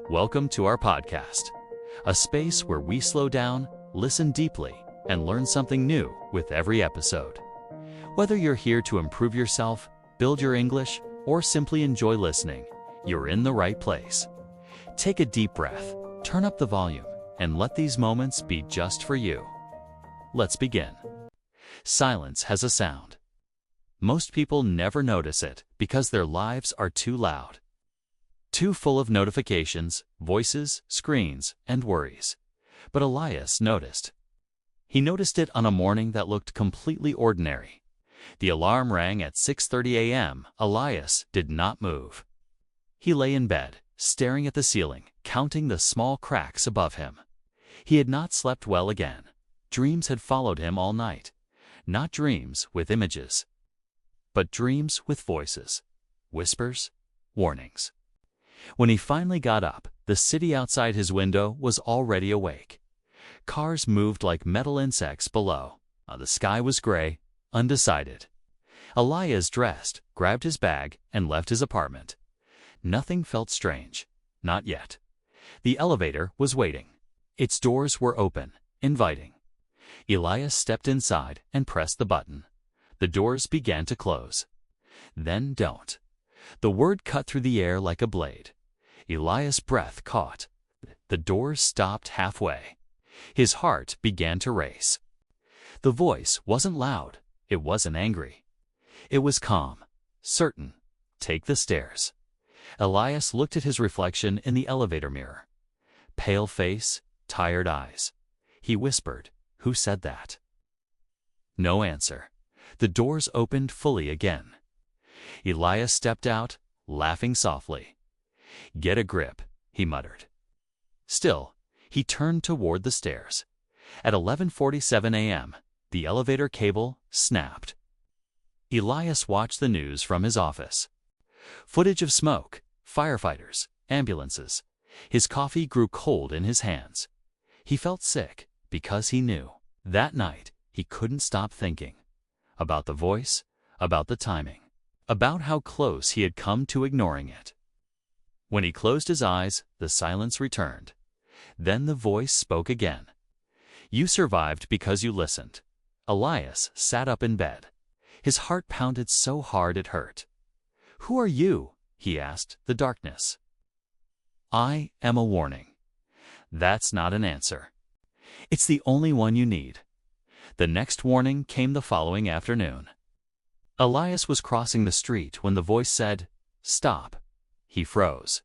Welcome to our podcast, a space where we slow down, listen deeply, and learn something new with every episode. Whether you're here to improve yourself, build your English, or simply enjoy listening, you're in the right place. Take a deep breath, turn up the volume, and let these moments be just for you. Let's begin. Silence has a sound. Most people never notice it because their lives are too loud. Too full of notifications, voices, screens, and worries. But Elias noticed. He noticed it on a morning that looked completely ordinary. The alarm rang at 6:30 a.m. Elias did not move. He lay in bed, staring at the ceiling, counting the small cracks above him. He had not slept well again. Dreams had followed him all night. Not dreams with images, but dreams with voices, whispers, warnings. When he finally got up, the city outside his window was already awake. Cars moved like metal insects below. The sky was gray, undecided. Elias dressed, grabbed his bag, and left his apartment. Nothing felt strange. Not yet. The elevator was waiting. Its doors were open, inviting. Elias stepped inside and pressed the button. The doors began to close. Then don't. The word cut through the air like a blade. Elias' breath caught. The doors stopped halfway. His heart began to race. The voice wasn't loud. It wasn't angry. It was calm, certain. Take the stairs. Elias looked at his reflection in the elevator mirror. Pale face, tired eyes. He whispered, "Who said that?" No answer. The doors opened fully again. Elias stepped out, laughing softly. "Get a grip," he muttered. Still, he turned toward the stairs. At 11:47 a.m., the elevator cable snapped. Elias watched the news from his office. Footage of smoke, firefighters, ambulances. His coffee grew cold in his hands. He felt sick because he knew. That night, he couldn't stop thinking. About the voice, about the timing, about how close he had come to ignoring it. When he closed his eyes, the silence returned. Then the voice spoke again. "You survived because you listened." Elias sat up in bed. His heart pounded so hard it hurt. "Who are you?" he asked the darkness. "I am a warning." That's not an answer. It's the only one you need. The next warning came the following afternoon. Elias was crossing the street when the voice said, "Stop." He froze.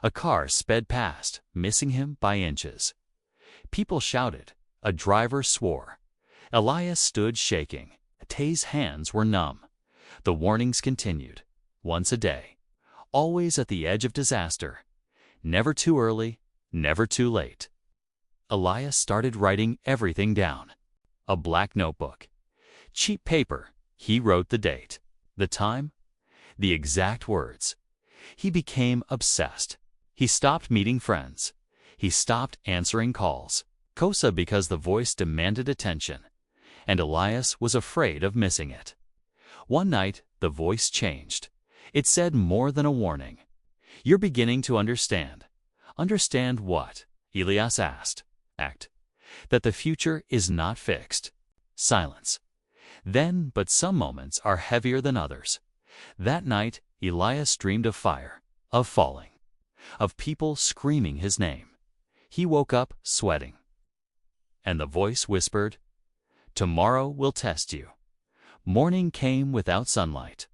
A car sped past, missing him by inches. People shouted. A driver swore. Elias stood shaking. Tay's hands were numb. The warnings continued. Once a day. Always at the edge of disaster. Never too early, never too late. Elias started writing everything down. A black notebook. Cheap paper. He wrote the date, the time, the exact words. He became obsessed. He stopped meeting friends. He stopped answering calls. Kosa because the voice demanded attention, and Elias was afraid of missing it. One night, the voice changed. It said more than a warning. "You're beginning to understand." "Understand what?" Elias asked. That the future is not fixed. Silence. Then, but some moments are heavier than others. That night, Elias dreamed of fire, of falling, of people screaming his name. He woke up sweating. And the voice whispered, "Tomorrow will test you." Morning came without sunlight.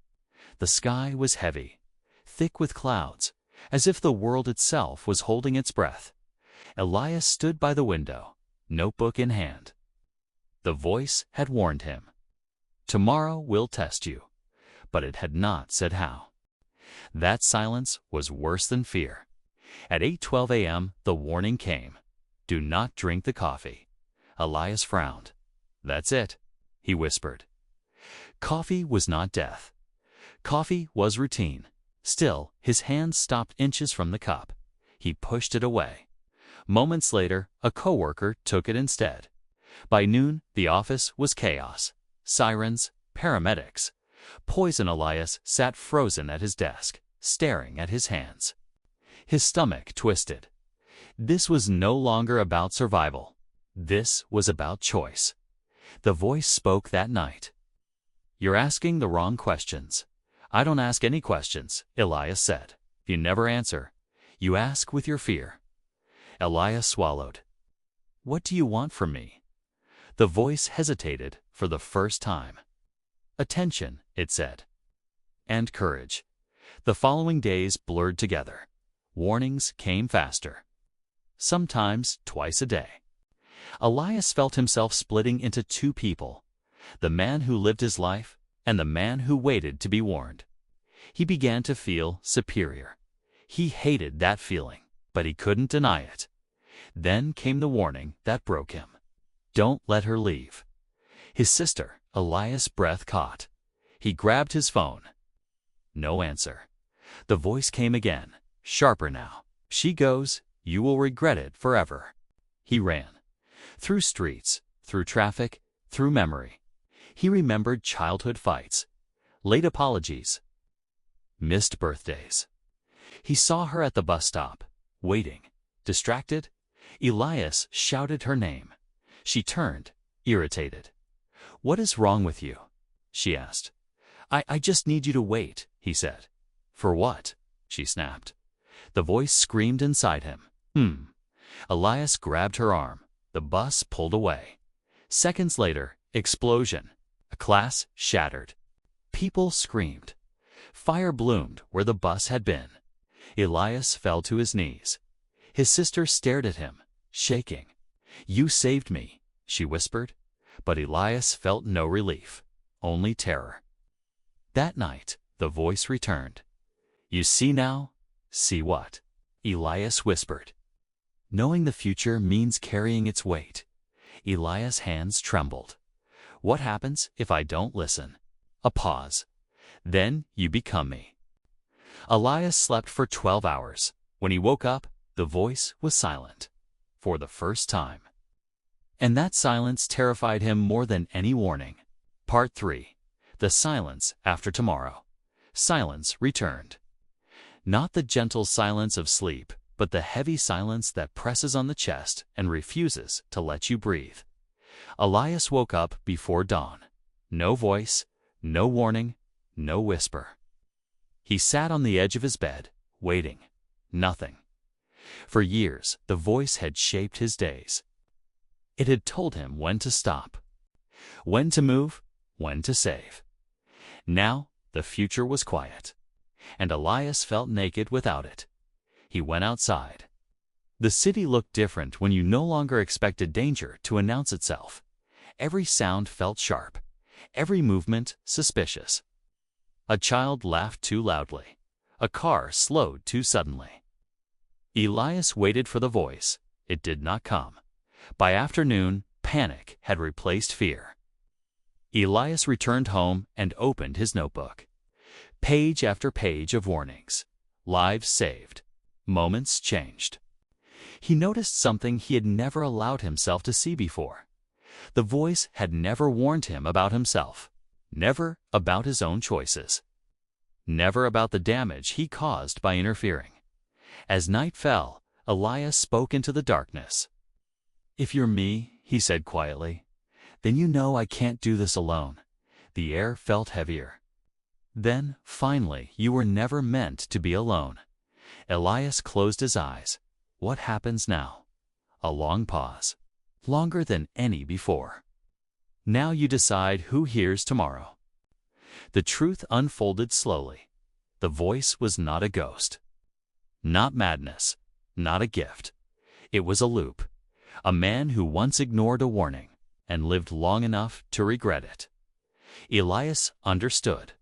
The sky was heavy, thick with clouds, as if the world itself was holding its breath. Elias stood by the window, notebook in hand. The voice had warned him. Tomorrow will test you, but it had not said how. That silence was worse than fear. At 8:12 a.m., the warning came. "Do not drink the coffee." Elias frowned. "That's it," he whispered. Coffee was not death. Coffee was routine. Still, his hand stopped inches from the cup. He pushed it away. Moments later, a coworker took it instead. By noon, the office was chaos. Sirens, paramedics. Poison Elias sat frozen at his desk, staring at his hands. His stomach twisted. This was no longer about survival. This was about choice. The voice spoke that night. "You're asking the wrong questions." "I don't ask any questions," Elias said. "You never answer. You ask with your fear." Elias swallowed. "What do you want from me?" The voice hesitated for the first time. "Attention," it said. "And courage." The following days blurred together. Warnings came faster. Sometimes twice a day. Elias felt himself splitting into two people, the man who lived his life and the man who waited to be warned. He began to feel superior. He hated that feeling, but he couldn't deny it. Then came the warning that broke him. Don't let her leave. His sister, Elias' breath caught. He grabbed his phone. No answer. The voice came again, sharper now. She goes, you will regret it forever. He ran. Through streets, through traffic, through memory. He remembered childhood fights, late apologies, missed birthdays. He saw her at the bus stop, waiting. Distracted, Elias shouted her name. She turned, irritated. "What is wrong with you?" she asked. I just need you to wait," he said. "For what?" she snapped. The voice screamed inside him. Elias grabbed her arm. The bus pulled away. Seconds later, explosion. A class shattered. People screamed. Fire bloomed where the bus had been. Elias fell to his knees. His sister stared at him, shaking. "You saved me," she whispered. But Elias felt no relief, only terror. That night, the voice returned. "You see now?" "See what?" Elias whispered. Knowing the future means carrying its weight. Elias' hands trembled. "What happens if I don't listen?" A pause. "Then you become me." Elias slept for 12 hours. When he woke up, the voice was silent. For the first time. And that silence terrified him more than any warning. Part 3. The silence after tomorrow. Silence returned. Not the gentle silence of sleep, but the heavy silence that presses on the chest and refuses to let you breathe. Elias woke up before dawn. No voice, no warning, no whisper. He sat on the edge of his bed, waiting. Nothing. For years, the voice had shaped his days. It had told him when to stop, when to move, when to save. Now, the future was quiet, and Elias felt naked without it. He went outside. The city looked different when you no longer expected danger to announce itself. Every sound felt sharp, every movement suspicious. A child laughed too loudly. A car slowed too suddenly. Elias waited for the voice. It did not come. By afternoon, panic had replaced fear. Elias returned home and opened his notebook. Page after page of warnings. Lives saved. Moments changed. He noticed something he had never allowed himself to see before. The voice had never warned him about himself. Never about his own choices. Never about the damage he caused by interfering. As night fell, Elias spoke into the darkness. "If you're me," he said quietly, "then you know I can't do this alone." The air felt heavier. Then, finally, you were never meant to be alone. Elias closed his eyes. What happens now? A long pause. Longer than any before. Now you decide who hears tomorrow. The truth unfolded slowly. The voice was not a ghost. Not madness. Not a gift. It was a loop. A man who once ignored a warning and lived long enough to regret it. Elias understood.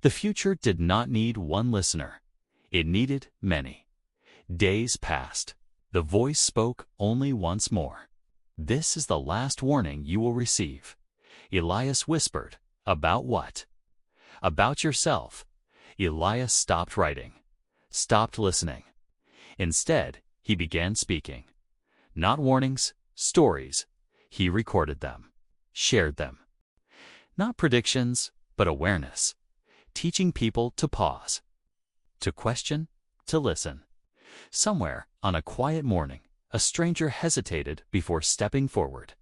The future did not need one listener. It needed many. Days passed. The voice spoke only once more. "This is the last warning you will receive." Elias whispered. "About what?" "About yourself." Elias stopped writing. Stopped listening. Instead, he began speaking. Not warnings, stories. He recorded them. Shared them. Not predictions, but awareness. Teaching people to pause. To question, to listen. Somewhere, on a quiet morning, a stranger hesitated before stepping forward.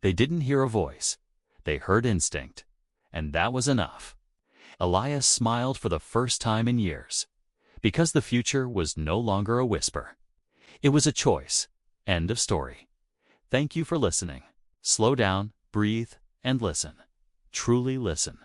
They didn't hear a voice. They heard instinct. And that was enough. Elias smiled for the first time in years, because the future was no longer a whisper. It was a choice. End of story. Thank you for listening. Slow down, breathe, and listen. Truly listen.